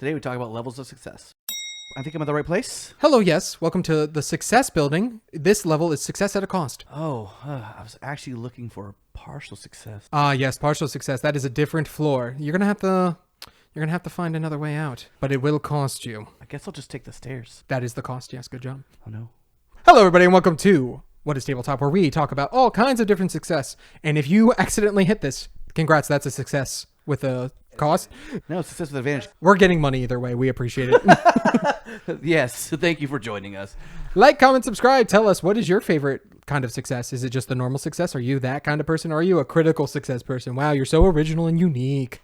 Today we talk about levels of success. I think I'm at the right place. Hello, yes. Welcome to the success building. This level is success at a cost. I was actually looking for partial success. Yes, partial success. That is a different floor. You're gonna have to find another way out, but it will cost you. I guess I'll just take the stairs. That is the cost. Yes, good job. Oh no. Hello, everybody, and welcome to What is Tabletop, where we talk about all kinds of different success. And if you accidentally hit this, congrats, that's a success with a cost. No, success with advantage. We're getting money either way. We appreciate it. Yes, thank you for joining us. Like, comment, subscribe. Tell us, what is your favorite kind of success? Is it just the normal success? Are you that kind of person? Or are you a critical success person? Wow, you're so original and unique.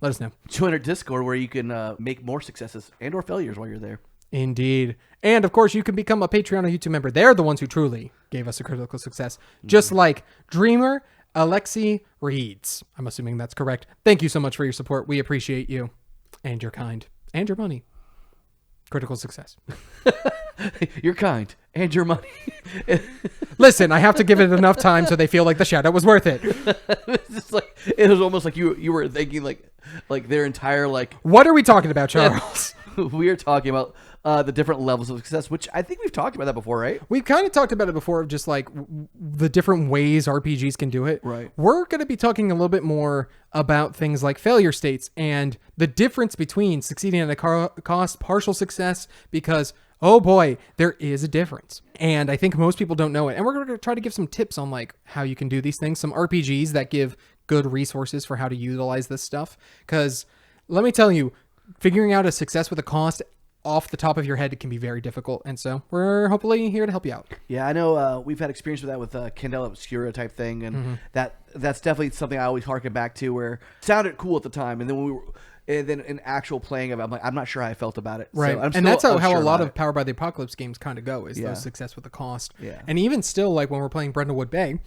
Let us know. Join our Discord where you can make more successes and or failures while you're there. Indeed. And of course, you can become a Patreon or YouTube member. They're the ones who truly gave us a critical success. Just like Dreamer Alexi Reeds. I'm assuming that's correct. Thank you so much for your support. We appreciate you and your kind and your money. Critical success. You're kind and your money. Listen, I have to give it enough time so they feel like the shout out was worth it. It's just like, it was almost like you were thinking like their entire What are we talking about, Charles? We are talking about the different levels of success, which I think we've talked about that before, right? We've kind of talked about it before, of just like the different ways RPGs can do it. Right. We're going to be talking a little bit more about things like failure states and the difference between succeeding at a cost, partial success, because, oh boy, there is a difference. And I think most people don't know it. And we're going to try to give some tips on like how you can do these things, some RPGs that give good resources for how to utilize this stuff. Because let me tell you, figuring out a success with a cost off the top of your head can be very difficult, and so we're hopefully here to help you out. Yeah, I know we've had experience with that with Candela Obscura type thing, and that's definitely something I always harken back to, where it sounded cool at the time, and then in actual playing of it, I'm like, I'm not sure how I felt about it. Right, So and that's how a lot of Powered by the Apocalypse games kind of go, is Yeah. those success with the cost. Yeah. And even still, like when we're playing Brendlewood Bay,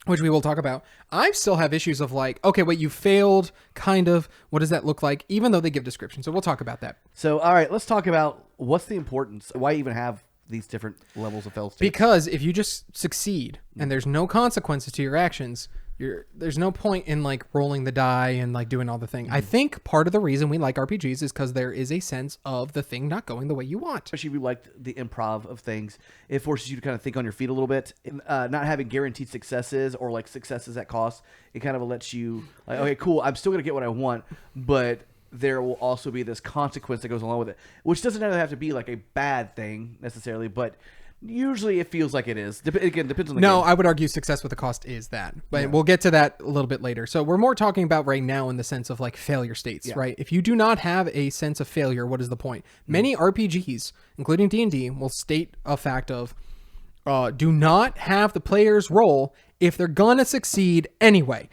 which we will talk about, I still have issues of like, okay, wait, you failed, kind of, what does that look like, even though they give descriptions. So we'll talk about that. So, all right, let's talk about what's the importance, why even have these different levels of fail states. Because if you just succeed and there's no consequences to your actions, there's no point in like rolling the die and like doing all the thing. I think part of the reason we like RPGs is because there is a sense of the thing not going the way you want. Especially if you like the improv of things, it forces you to kind of think on your feet a little bit. And, not having guaranteed successes or like successes at cost, it kind of lets you like, okay, cool, I'm still gonna get what I want, but there will also be this consequence that goes along with it, which doesn't have to be like a bad thing necessarily, but usually it feels like it is. Again, depends on the game. I would argue success with a cost is that, but we'll get to that a little bit later. So we're more talking about right now in the sense of like failure states, right? If you do not have a sense of failure, what is the point? Many RPGs, including D&D, will state a fact of do not have the players roll if they're gonna succeed anyway.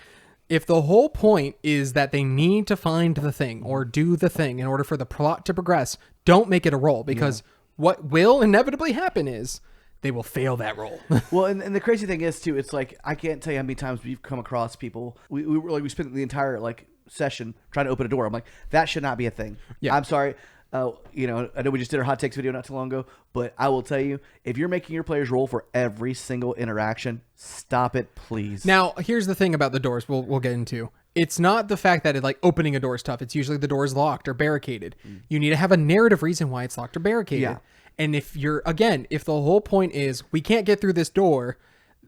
If the whole point is that they need to find the thing or do the thing in order for the plot to progress, don't make it a roll, because what will inevitably happen is they will fail that roll. Well, and the crazy thing is too, it's like, I can't tell you how many times we've come across people. We spent the entire like session trying to open a door. I'm like, that should not be a thing. Yeah. I'm sorry. I know we just did our hot takes video not too long ago, but I will tell you, if you're making your players roll for every single interaction, stop it, please. Now, here's the thing about the doors we'll get into. It's not the fact that opening a door is tough. It's usually the door is locked or barricaded. You need to have a narrative reason why it's locked or barricaded. Yeah. And if the whole point is we can't get through this door,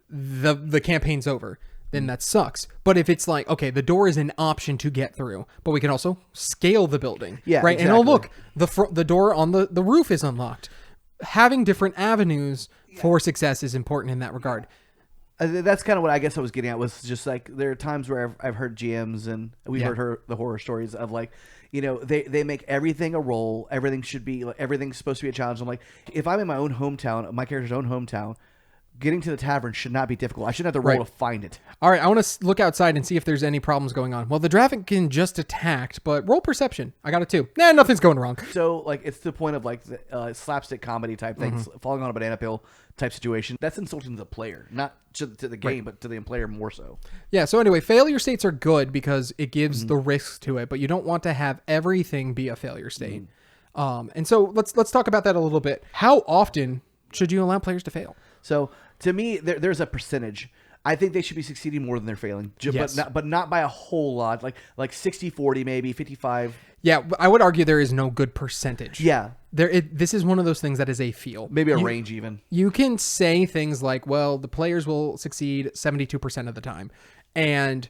the campaign's over, then that sucks. But if it's like, okay, the door is an option to get through, but we can also scale the building. Yeah, right. exactly. And look, the door on the roof is unlocked. Having different avenues for success is important in that regard. That's kind of what I guess I was getting at, was just like, there are times where I've heard GMs and we've heard the horror stories of like, they make everything a role. Everything should be like, everything's supposed to be a challenge. I'm like, if I'm in my own hometown, my character's own hometown, getting to the tavern should not be difficult. I shouldn't have to roll to find it. All right, I want to look outside and see if there's any problems going on. Well, the Dragonkin just attacked, but roll perception. I got it too. Nah, nothing's going wrong. So, like, it's the point of like the slapstick comedy type things, falling on a banana peel type situation. That's insulting to the player, not to the game, but to the player more so. Yeah. So anyway, failure states are good because it gives the risk to it, but you don't want to have everything be a failure state. And so let's talk about that a little bit. How often should you allow players to fail? So to me, there's a percentage. I think they should be succeeding more than they're failing, Yes. but not by a whole lot. Like 60-40 maybe 55. Yeah, I would argue there is no good percentage. Yeah, This is one of those things that is a feel. maybe a range even. You can say things like, well, the players will succeed 72% of the time. And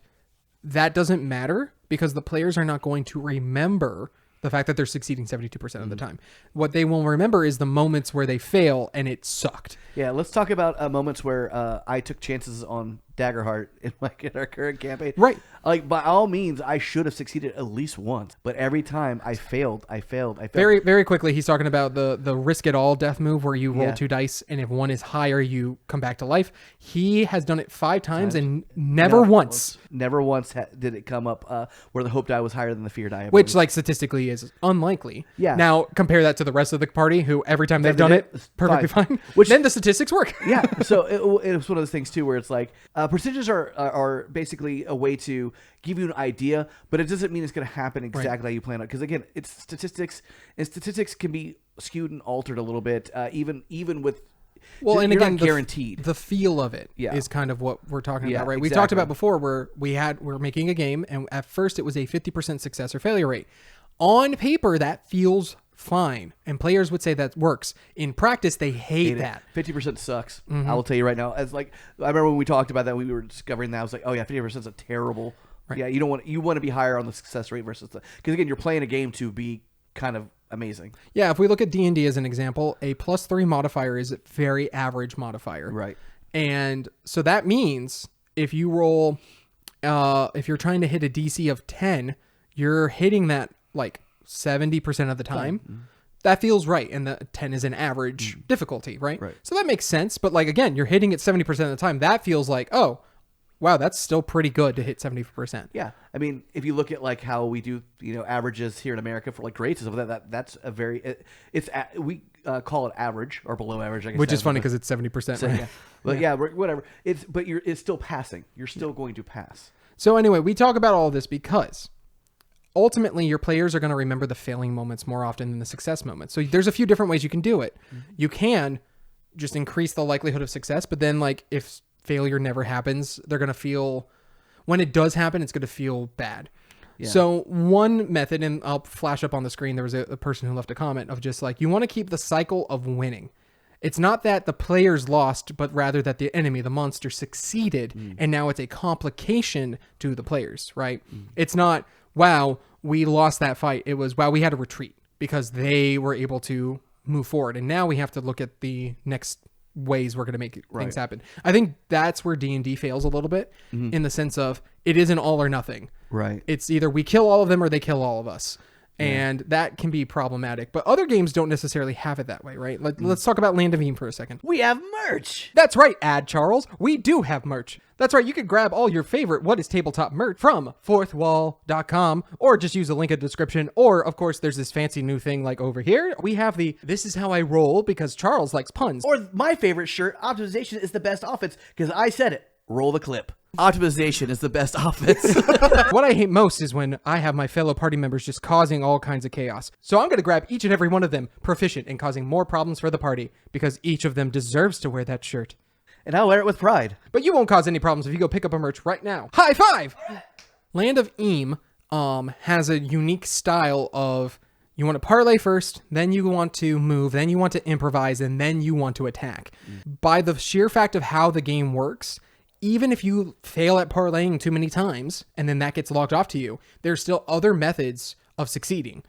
that doesn't matter because the players are not going to remember the fact that they're succeeding 72% of the time. What they will remember is the moments where they fail and it sucked. Yeah, let's talk about moments where I took chances on Daggerheart in our current campaign. Right. Like, by all means, I should have succeeded at least once, but every time I failed. Very, very quickly, he's talking about the risk it all death move where you roll Yeah. 2 dice, and if one is higher, you come back to life. He has done it 5 times and never once. Never once did it come up where the hope die was higher than the fear die. I Which, believe. like, statistically is unlikely. Yeah. Now, compare that to the rest of the party, who every time they've done it, perfectly fine. Which- then the statistics work. Yeah, so it was one of those things too, where it's like percentages are basically a way to give you an idea, but it doesn't mean it's going to happen exactly how you plan it. Because again, it's statistics, and statistics can be skewed and altered a little bit, even with. Well, and you're again, not guaranteed. The feel of it is Yeah. kind of what we're talking Yeah, about, right? We exactly. talked about before where we're making a game, and at first it was a 50% success or failure rate. On paper, that feels fine, and players would say that works. In practice, they hate that. 50% sucks. I will tell you right now. As like, I remember when we talked about that, we were discovering that. I was like, oh yeah, 50% is a terrible. Right. Yeah, you want to be higher on the success rate versus because again, you're playing a game to be kind of amazing. Yeah, if we look at D&D as an example, a +3 modifier is a very average modifier. Right. And so that means if you roll, if you're trying to hit a DC of 10, you're hitting that like 70% of the time. That feels right. And the 10 is an average difficulty, right? Right. So that makes sense. But like, again, you're hitting it 70% of the time. That feels like, oh, wow, that's still pretty good to hit 70%. Yeah, I mean, if you look at like how we do, averages here in America for like grades and stuff, that's a very we call it average or below average, I guess. Which is funny because it's 70%. So, Right? yeah, but yeah, whatever. It's still passing. You're still going to pass. So anyway, we talk about all this because ultimately your players are going to remember the failing moments more often than the success moments. So there's a few different ways you can do it. You can just increase the likelihood of success, but then like if failure never happens, they're going to feel, when it does happen, it's going to feel bad. Yeah. So one method, and I'll flash up on the screen, there was a person who left a comment of just like, you want to keep the cycle of winning. It's not that the players lost, but rather that the enemy, the monster, succeeded, and now it's a complication to the players, right? It's not, wow, we lost that fight. It was, wow, we had to retreat because they were able to move forward. And now we have to look at the next ways we're going to make things happen. I think that's where D&D fails a little bit in the sense of it isn't all or nothing. Right. It's either we kill all of them or they kill all of us. And that can be problematic. But other games don't necessarily have it that way, right? Let's talk about Land of Eam for a second. We have merch. That's right, Charles. We do have merch. That's right. You can grab all your favorite What is Tabletop merch from fourthwall.com or just use the link in the description. Or, of course, there's this fancy new thing like over here. We have the This Is How I Roll because Charles likes puns. Or my favorite shirt, optimization is the best offense because I said it. Roll the clip. Optimization is the best offense. What I hate most is when I have my fellow party members just causing all kinds of chaos. So I'm going to grab each and every one of them proficient in causing more problems for the party because each of them deserves to wear that shirt. And I'll wear it with pride. But you won't cause any problems if you go pick up a merch right now. High five! Land of Eam has a unique style of you want to parlay first, then you want to move, then you want to improvise, and then you want to attack. By the sheer fact of how the game works, even if you fail at parlaying too many times and then that gets logged off to you, there's still other methods of succeeding,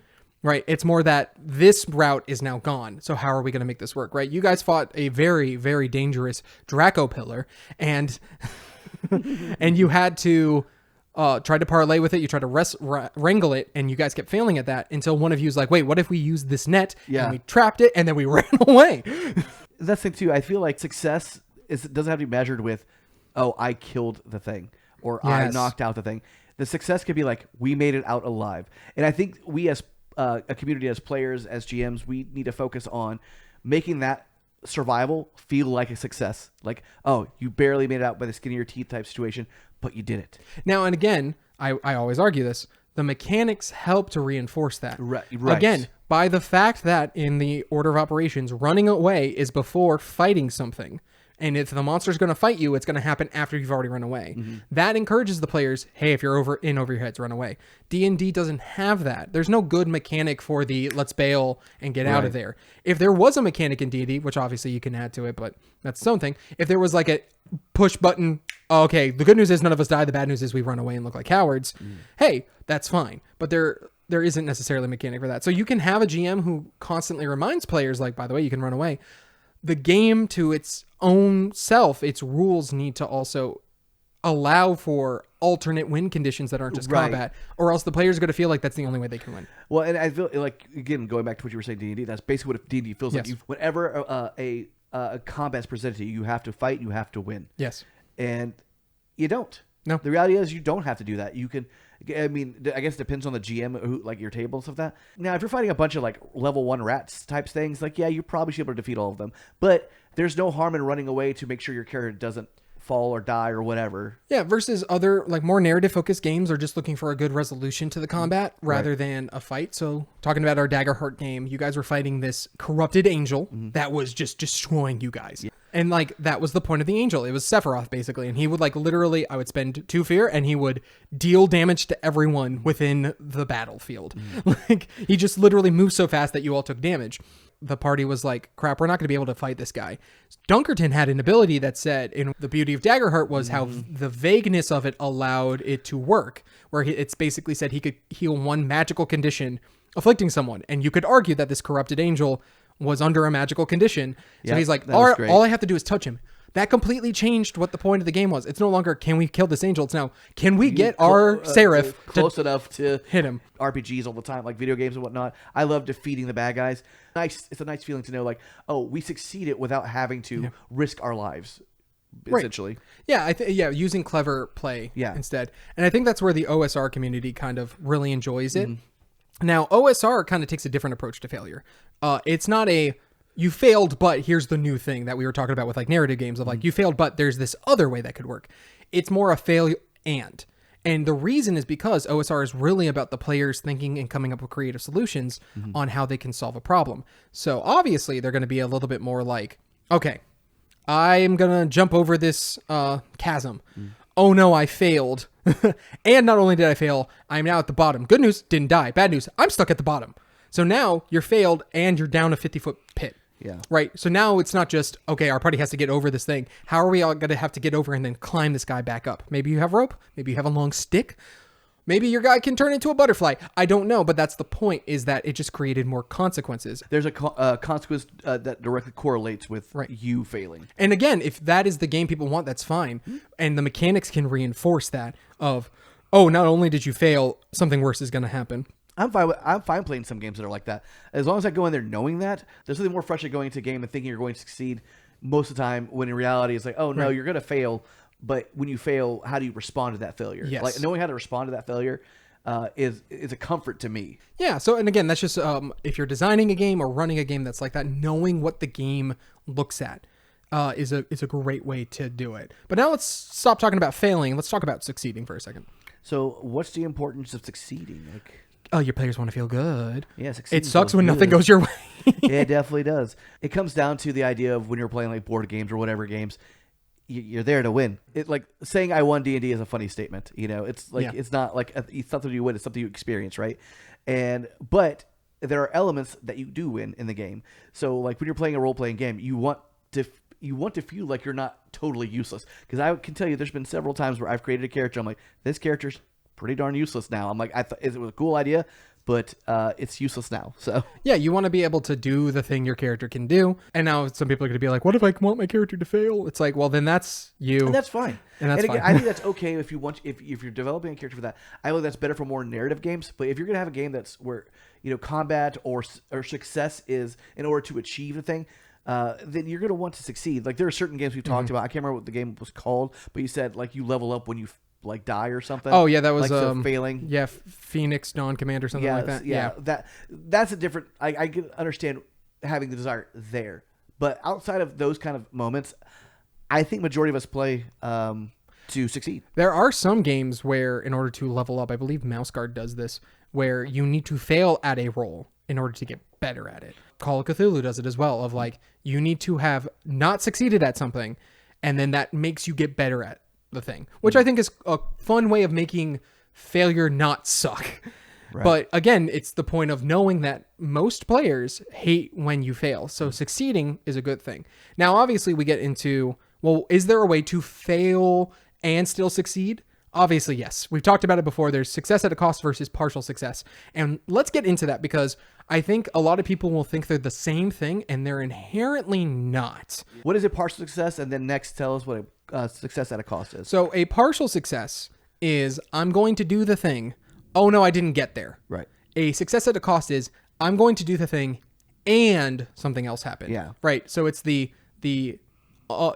right? It's more that this route is now gone. So how are we going to make this work, right? You guys fought a very, very dangerous Draco pillar and and you had to try to parlay with it. You tried to wrangle it and you guys kept failing at that until one of you was like, wait, what if we use this net and we trapped it and then we ran away? That's the thing too. I feel like success doesn't have to be measured with, oh, I killed the thing or I knocked out the thing. The success could be like, we made it out alive. And I think we as a community, as players, as GMs, we need to focus on making that survival feel like a success. Like, oh, you barely made it out by the skin of your teeth type situation, but you did it. Now, and again, I always argue this, the mechanics help to reinforce that. Right. Again, by the fact that in the order of operations, running away is before fighting something. And if the monster's going to fight you, it's going to happen after you've already run away. That encourages the players, hey, if you're over your heads, run away. D&D doesn't have that. There's no good mechanic for the let's bail and get out of there. If there was a mechanic in D&D, which obviously you can add to it, but that's its own thing. If there was like a push button, okay, the good news is none of us die. The bad news is we run away and look like cowards. Hey, that's fine. But there isn't necessarily a mechanic for that. So you can have a GM who constantly reminds players, like, by the way, you can run away. The game to its own self, its rules need to also allow for alternate win conditions that aren't just combat, or else the players are going to feel like that's the only way they can win. Well, and I feel like, again, going back to what you were saying, D&D, that's basically what D&D feels like. Whenever a combat's presented to you, you have to fight, you have to win. Yes. And you don't. No. The reality is you don't have to do that. You can, I mean, I guess it depends on the GM, who, like your table and stuff like that. Now, if you're fighting a bunch of like level 1 rats types things, like, yeah, you probably should be able to defeat all of them. But there's no harm in running away to make sure your character doesn't fall or die or whatever. Yeah, versus other like more narrative focused games are just looking for a good resolution to the combat rather than a fight. So talking about our Daggerheart game, you guys were fighting this corrupted angel that was just destroying you guys. Yeah. And like that was the point of the angel. It was Sephiroth basically, and he would like literally, I would spend 2 fear and he would deal damage to everyone within the battlefield. Like he just literally moved so fast that you all took damage. The party was like, crap, we're not going to be able to fight this guy. Dunkerton had an ability that said, and the beauty of Daggerheart was how the vagueness of it allowed it to work, where it's basically said he could heal 1 magical condition afflicting someone. And you could argue that this corrupted angel was under a magical condition. So he's like, all I have to do is touch him. That completely changed what the point of the game was. It's no longer, can we kill this angel? It's now, can we get our Seraph close enough to hit him? RPGs all the time, like video games and whatnot. I love defeating the bad guys. Nice. It's a nice feeling to know, like, oh, we succeeded without having to risk our lives, essentially. Yeah, using clever play instead. And I think that's where the OSR community kind of really enjoys it. Now, OSR kind of takes a different approach to failure. It's not you failed, but here's the new thing that we were talking about with like narrative games of like, you failed, but there's this other way that could work. It's more a failure and the reason is because OSR is really about the players thinking and coming up with creative solutions on how they can solve a problem. So obviously they're going to be a little bit more like, okay, I'm going to jump over this chasm. Oh no, I failed. And not only did I fail, I'm now at the bottom. Good news, didn't die. Bad news, I'm stuck at the bottom. So now you're failed and you're down a 50-foot pit. Yeah. Right. So now it's not just, okay, our party has to get over this thing. How are we all going to have to get over and then climb this guy back up? Maybe you have rope. Maybe you have a long stick. Maybe your guy can turn into a butterfly. I don't know, but that's the point, is that it just created more consequences. There's a consequence that directly correlates with you failing. And again, if that is the game people want, that's fine. And the mechanics can reinforce that of, oh, not only did you fail, something worse is going to happen. I'm fine playing some games that are like that. As long as I go in there knowing that, there's something more frustrating going into a game and thinking you're going to succeed most of the time, when in reality it's like, oh no, you're going to fail. But when you fail, how do you respond to that failure? Yes. Like knowing how to respond to that failure is a comfort to me. Yeah. So, and again, that's just if you're designing a game or running a game that's like that, knowing what the game looks at is a great way to do it. But now let's stop talking about failing. Let's talk about succeeding for a second. So, what's the importance of succeeding? Like, oh, your players want to feel good. Yeah, it sucks when nothing goes your way. Yeah, it definitely does. It comes down to the idea of when you're playing like board games or whatever games, you're there to win. It like saying I won D&D is a funny statement. You know, it's like it's not like it's something you win. It's something you experience, right? But there are elements that you do win in the game. So like when you're playing a role playing game, you want to feel like you're not totally useless. Because I can tell you, there's been several times where I've created a character. I'm like, this character's pretty darn useless now. I'm like, I thought it was a cool idea, but it's useless now. So yeah, you want to be able to do the thing your character can do. And now some people are going to be like, what if I want my character to fail? It's like, well, then that's you. And that's fine. And that's again, fine. I think that's okay if you want, if you're developing a character for that. I think that's better for more narrative games. But if you're going to have a game that's where, you know, combat or success is in order to achieve the thing, then you're going to want to succeed. Like there are certain games we've talked about. I can't remember what the game was called, but you said like you level up when you like die or something. Oh yeah, that was like, so failing. Yeah, Phoenix Dawn Command or something like that. Yeah, that's a different. I can understand having the desire there, but outside of those kind of moments, I think majority of us play to succeed. There are some games where, in order to level up, I believe Mouse Guard does this, where you need to fail at a roll in order to get better at it. Call of Cthulhu does it as well, of like, you need to have not succeeded at something, and then that makes you get better at the thing, which I think is a fun way of making failure not suck. Right. But again, it's the point of knowing that most players hate when you fail. So succeeding is a good thing. Now, obviously, we get into, well, is there a way to fail and still succeed? Obviously, yes. We've talked about it before. There's success at a cost versus partial success. And let's get into that, because I think a lot of people will think they're the same thing, and they're inherently not. What is a partial success? And then next, tell us what a success at a cost is. So a partial success is, I'm going to do the thing. Oh, no, I didn't get there. Right. A success at a cost is, I'm going to do the thing and something else happened. Yeah. Right. So it's the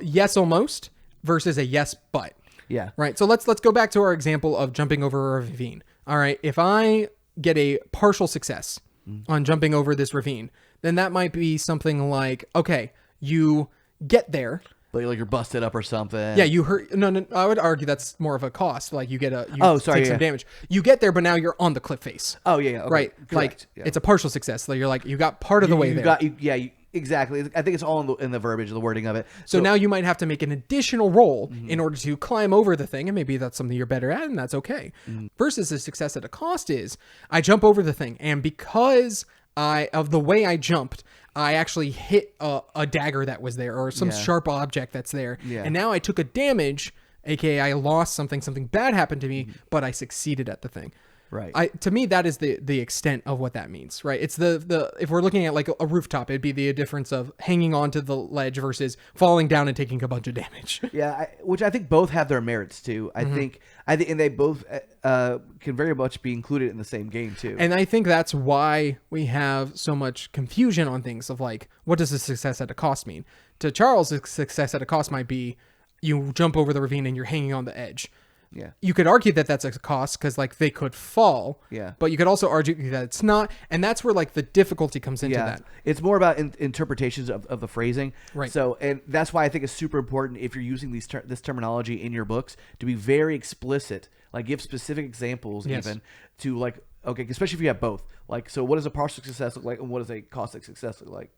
yes almost versus a yes but. Yeah. Right. So let's go back to our example of jumping over a ravine. All right. If I get a partial success on jumping over this ravine, then that might be something like, okay, you get there. Like you're busted up or something. Yeah, you hurt. No, I would argue that's more of a cost. Like you take some damage. You get there, but now you're on the cliff face. Oh yeah, okay. Right. Correct. Like it's a partial success. Like you're like, you got part of the way there. Exactly. I think it's all in the verbiage, the wording of it. So now you might have to make an additional roll in order to climb over the thing, and maybe that's something you're better at, and that's okay. Versus the success at a cost is, I jump over the thing, and because of the way I jumped, I actually hit a dagger that was there, or some sharp object that's there, and now I took a damage, aka I lost something bad happened to me, but I succeeded at the thing. Right. To me, that is the extent of what that means, right? It's the if we're looking at like a rooftop, it'd be the difference of hanging onto the ledge versus falling down and taking a bunch of damage. Yeah, which I think both have their merits too. I think, and they both can very much be included in the same game too. And I think that's why we have so much confusion on things of like, what does a success at a cost mean? To Charles, a success at a cost might be you jump over the ravine and you're hanging on the edge. Yeah. You could argue that that's a cost because like they could fall. Yeah. But you could also argue that it's not. And that's where like the difficulty comes into that. It's more about interpretations of the phrasing. Right. So, and that's why I think it's super important if you're using this terminology in your books to be very explicit, like give specific examples even to like, okay, especially if you have both. Like, so what does a partial success look like and what does a cost of success look like?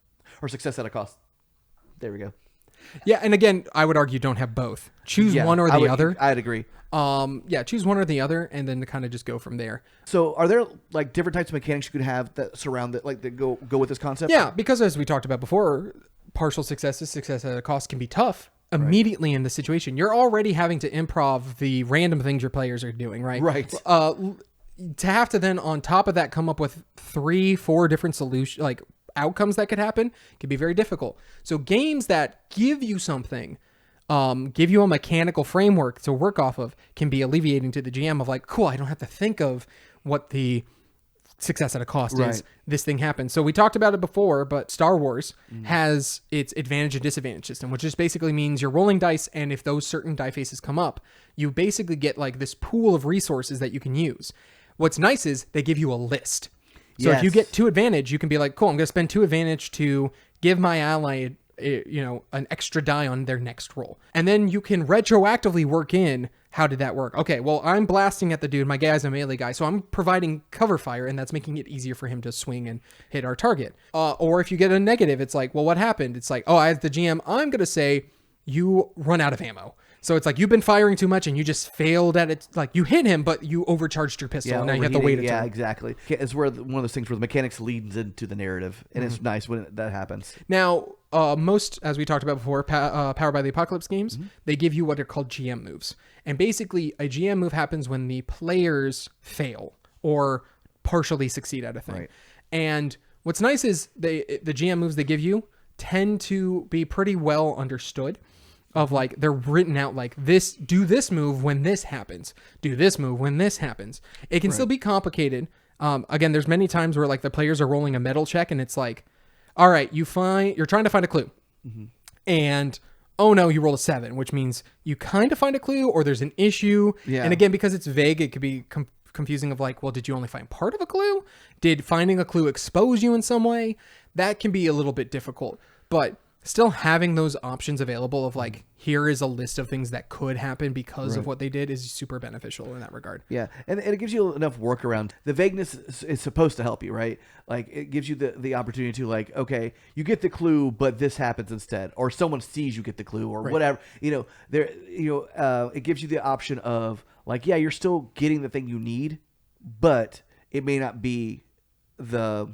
Or success at a cost. There we go. Yeah, and again, I would argue don't have both. Choose one or the other. I'd agree. Choose one or the other, and then kind of just go from there. So, are there like different types of mechanics you could have that surround that, like that go with this concept? Yeah, because as we talked about before, partial success at a cost can be tough immediately in the situation. You're already having to improv the random things your players are doing, right? Right. To have to then on top of that come up with 3-4 different solutions, like outcomes that could happen, can be very difficult. So games that give you something, give you a mechanical framework to work off of, can be alleviating to the GM of like, cool, I don't have to think of what the success at a cost is. This thing happens. So we talked about it before, but Star Wars has its advantage and disadvantage system, which just basically means you're rolling dice, and if those certain die faces come up, you basically get like this pool of resources that you can use. What's nice is they give you a list. So if you get 2 advantage, you can be like, cool, I'm going to spend 2 advantage to give my ally, an extra die on their next roll. And then you can retroactively work in, how did that work? Okay, well, I'm blasting at the dude. My guy's a melee guy, so I'm providing cover fire, and that's making it easier for him to swing and hit our target. Or if you get a negative, it's like, well, what happened? It's like, oh, as the GM, I'm going to say you run out of ammo. So it's like you've been firing too much and you just failed at it. Like you hit him, but you overcharged your pistol, and now you have to wait a turn. Yeah, exactly. It's where one of those things where the mechanics leads into the narrative, and it's nice when that happens. Now, most, as we talked about before, Powered by the Apocalypse games, they give you what are called GM moves. And basically, a GM move happens when the players fail or partially succeed at a thing. Right. And what's nice is the GM moves they give you tend to be pretty well understood. Of like, they're written out like this, do this move when this happens, do this move when this happens. It can still be complicated. Again, there's many times where like the players are rolling a metal check and it's like, all right, you're trying to find a clue. And oh no, you roll a 7, which means you kind of find a clue or there's an issue. Yeah. And again, because it's vague, it could be confusing of like, well, did you only find part of a clue? Did finding a clue expose you in some way? That can be a little bit difficult. But still having those options available of like, here is a list of things that could happen because of what they did is super beneficial in that regard. Yeah, and it gives you enough workaround. The vagueness is supposed to help you, right? Like, it gives you the opportunity to, like, okay, you get the clue, but this happens instead, or someone sees you get the clue, or whatever. It gives you the option of, like, yeah, you're still getting the thing you need, but it may not be the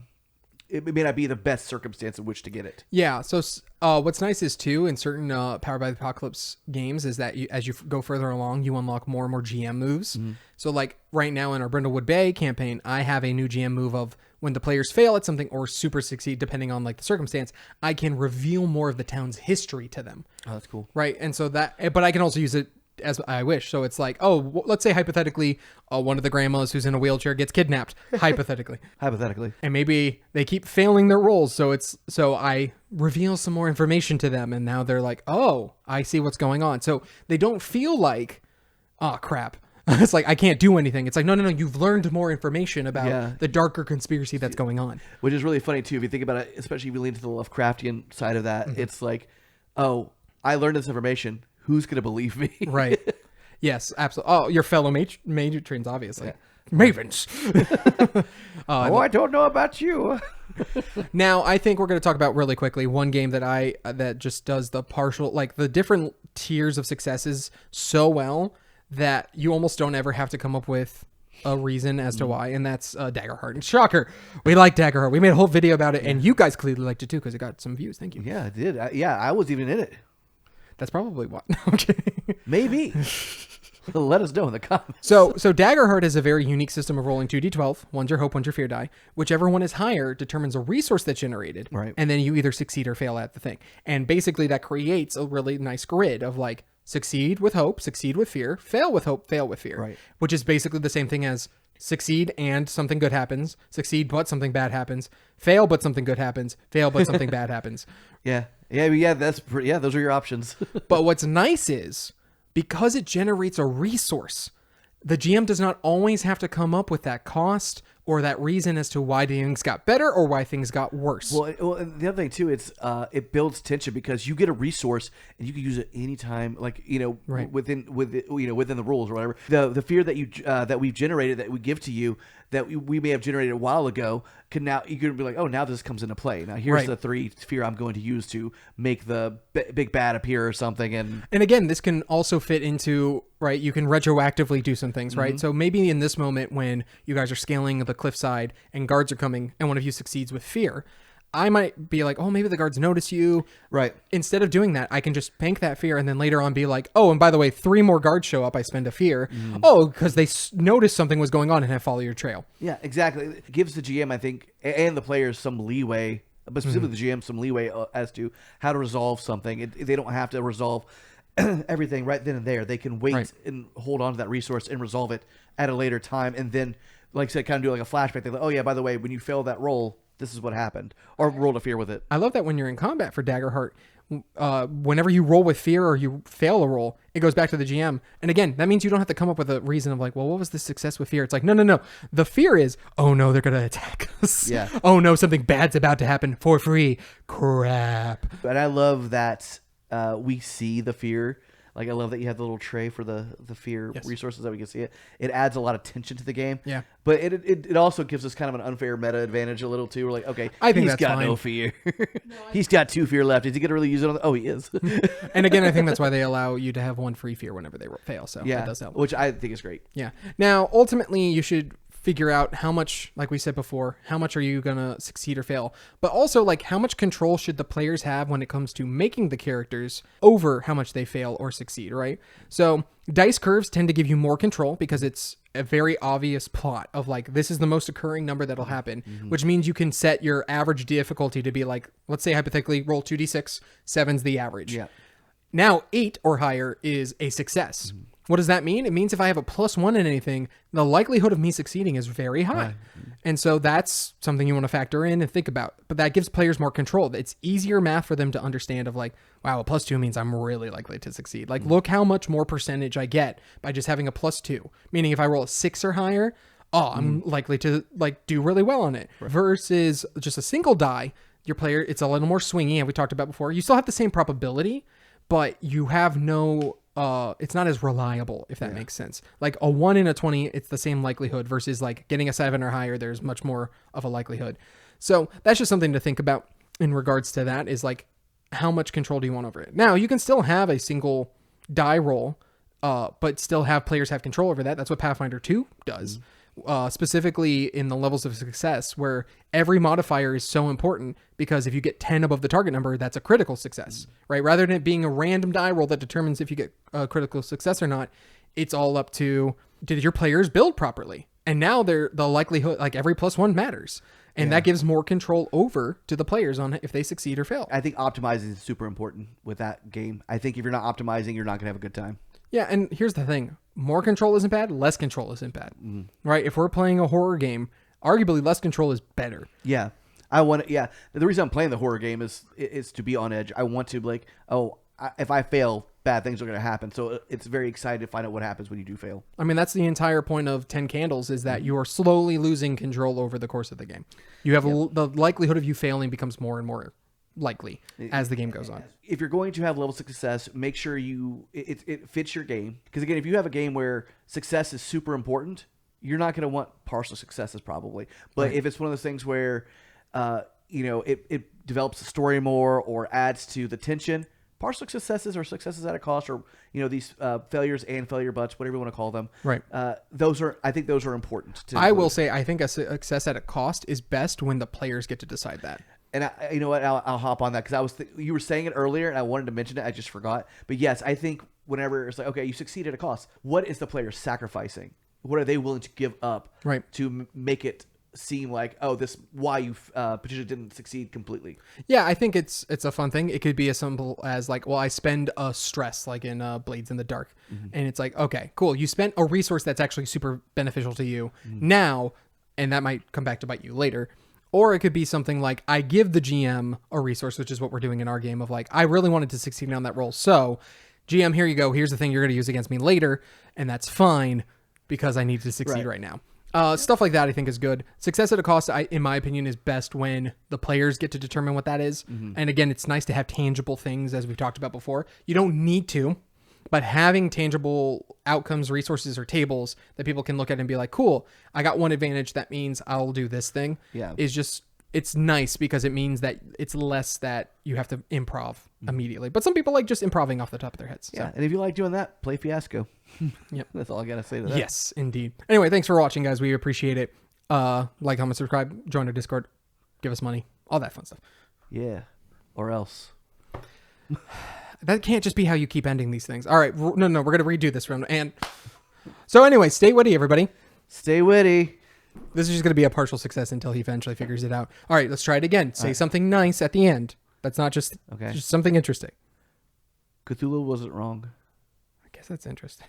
best circumstance in which to get it. Yeah. So what's nice is too, in certain Powered by the Apocalypse games, is that as you go further along, you unlock more and more GM moves. Mm-hmm. So like right now in our Brindlewood Bay campaign, I have a new GM move of when the players fail at something or super succeed, depending on like the circumstance, I can reveal more of the town's history to them. Oh, that's cool. Right. And so but I can also use it as I wish. So it's like, let's say hypothetically, one of the grandmas who's in a wheelchair gets kidnapped, hypothetically. And maybe they keep failing their roles. So I reveal some more information to them, and now they're like, oh, I see what's going on. So they don't feel like, oh, crap. It's like, I can't do anything. It's like, no, you've learned more information about the darker conspiracy that's going on. Which is really funny, too, if you think about it, especially if you lean to the Lovecraftian side of that. Mm-hmm. It's like, oh, I learned this information. Who's going to believe me? Right. Yes, absolutely. Oh, your fellow matrons, obviously. Yeah. Mavens. I don't know about you. Now, I think we're going to talk about really quickly one game that just does the partial, like the different tiers of successes so well that you almost don't ever have to come up with a reason as to why, and that's Daggerheart. And shocker, we like Daggerheart. We made a whole video about it, and you guys clearly liked it too because it got some views. Thank you. Yeah, it did. I was even in it. That's probably what. Okay. Maybe. Let us know in the comments. So Daggerheart is a very unique system of rolling 2d12. One's your hope, one's your fear die. Whichever one is higher determines a resource that's generated. Right. And then you either succeed or fail at the thing. And basically that creates a really nice grid of like succeed with hope, succeed with fear, fail with hope, fail with fear. Right. Which is basically the same thing as succeed and something good happens, succeed but something bad happens, fail but something good happens, fail but something bad happens. Yeah, those are your options. But what's nice is because it generates a resource, the GM does not always have to come up with that cost or that reason as to why things got better or why things got worse. Well, the other thing too, it builds tension because you get a resource and you can use it anytime, like within the rules or whatever. The fear that we've generated that we give to you that we may have generated a while ago you can be like, oh, now this comes into play. Now here's the 3 fear I'm going to use to make the big bad appear or something. And again, this can also fit into, right, you can retroactively do some things, right? Mm-hmm. So maybe in this moment when you guys are scaling the cliffside and guards are coming and one of you succeeds with fear, I might be like, oh, maybe the guards notice you. Right. Instead of doing that, I can just bank that fear and then later on be like, oh, and by the way, 3 more guards show up. I spend a fear. Mm. Oh, because they noticed something was going on and have followed your trail. Yeah, exactly. It gives the GM, I think, and the players some leeway, but specifically the GM some leeway as to how to resolve something. They don't have to resolve everything right then and there. They can wait and hold on to that resource and resolve it at a later time. And then, like I said, kind of do like a flashback. They're like, oh, yeah, by the way, when you fail that roll, this is what happened, or roll to fear with it. I love that when you're in combat for Daggerheart, whenever you roll with fear or you fail a roll, it goes back to the GM. And again, that means you don't have to come up with a reason of like, well, what was the success with fear? It's like, no. The fear is, oh no, they're going to attack us. Yeah. Oh no, something bad's about to happen for free. Crap. But I love that we see the fear. Like, I love that you have the little tray for the fear resources that we can see it. It adds a lot of tension to the game. Yeah. But it also gives us kind of an unfair meta advantage a little, too. We're like, okay, I think he's got no fear. He's got 2 fear left. Is he going to really use it on Oh, he is. And again, I think that's why they allow you to have 1 free fear whenever they fail. So that does help. Which I think is great. Yeah. Now, ultimately, you should figure out how much, like we said before, how much are you going to succeed or fail? But also, like, how much control should the players have when it comes to making the characters over how much they fail or succeed, right? So dice curves tend to give you more control because it's a very obvious plot of like, this is the most occurring number that'll happen, which means you can set your average difficulty to be like, let's say hypothetically roll 2d6, 7's the average. Yeah. Now 8 or higher is a success. What does that mean? It means if I have a +1 in anything, the likelihood of me succeeding is very high. And so that's something you want to factor in and think about. But that gives players more control. It's easier math for them to understand of like, wow, a +2 means I'm really likely to succeed. Like, look how much more percentage I get by just having a +2. Meaning if I roll a 6 or higher, oh, I'm likely to like do really well on it. Right. Versus just a single die, your player, it's a little more swingy, and we talked about before. You still have the same probability, but you have no it's not as reliable, if that makes sense. Like a 1 in a 20, it's the same likelihood versus like getting a 7 or higher, there's much more of a likelihood. So that's just something to think about in regards to that, is like how much control do you want over it. Now you can still have a single die roll, but still have players have control over that. That's what Pathfinder 2 does. Specifically in the levels of success, where every modifier is so important, because if you get 10 above the target number, that's a critical success, right? Rather than it being a random die roll that determines if you get a critical success or not, it's all up to, did your players build properly? And now the likelihood, like every +1 matters. And that gives more control over to the players on if they succeed or fail. I think optimizing is super important with that game. I think if you're not optimizing, you're not going to have a good time. Yeah, and here's the thing. More control isn't bad. Less control isn't bad. Right? If we're playing a horror game, arguably less control is better. Yeah. The reason I'm playing the horror game is to be on edge. I want to be like, if I fail, bad things are going to happen. So it's very exciting to find out what happens when you do fail. I mean, that's the entire point of 10 Candles, is that you are slowly losing control over the course of the game. You have the likelihood of you failing becomes more and more likely as the game goes on. If you're going to have levels of success, make sure it fits your game. Because again, if you have a game where success is super important, you're not going to want partial successes probably. But if it's one of those things where it develops the story more or adds to the tension, partial successes or successes at a cost, or these failures and failure butts, whatever you want to call them. Right. I think those are important. I will say, I think a success at a cost is best when the players get to decide that. And you know what? I'll hop on that because you were saying it earlier, and I wanted to mention it. I just forgot. But yes, I think whenever it's like, okay, you succeed at a cost. What is the player sacrificing? What are they willing to give up to make it seem like, why you potentially didn't succeed completely? Yeah, I think it's a fun thing. It could be as simple as like, well, I spend a stress like in Blades in the Dark, and it's like, okay, cool. You spent a resource that's actually super beneficial to you now, and that might come back to bite you later. Or it could be something like, I give the GM a resource, which is what we're doing in our game of like, I really wanted to succeed on that roll. So GM, here you go. Here's the thing you're going to use against me later. And that's fine because I need to succeed right now. Stuff like that I think is good. Success at a cost, in my opinion, is best when the players get to determine what that is. And again, it's nice to have tangible things, as we've talked about before. You don't need to, but having tangible outcomes, resources, or tables that people can look at and be like, cool, I got one advantage. That means I'll do this thing. Is just, it's nice because it means that it's less that you have to improv immediately. But some people like just improving off the top of their heads. Yeah. So. And if you like doing that, play Fiasco. Yep. That's all I got to say to that. Yes, indeed. Anyway, thanks for watching, guys. We appreciate it. Like, comment, subscribe, join our Discord, give us money, all that fun stuff. Yeah. Or else. That can't just be how you keep ending these things. All right. No, we're going to redo this round. And so anyway, stay witty, everybody. Stay witty. This is just going to be a partial success until he eventually figures it out. All right, let's try it again. Say something nice at the end. That's not just something interesting. Cthulhu wasn't wrong. I guess that's interesting.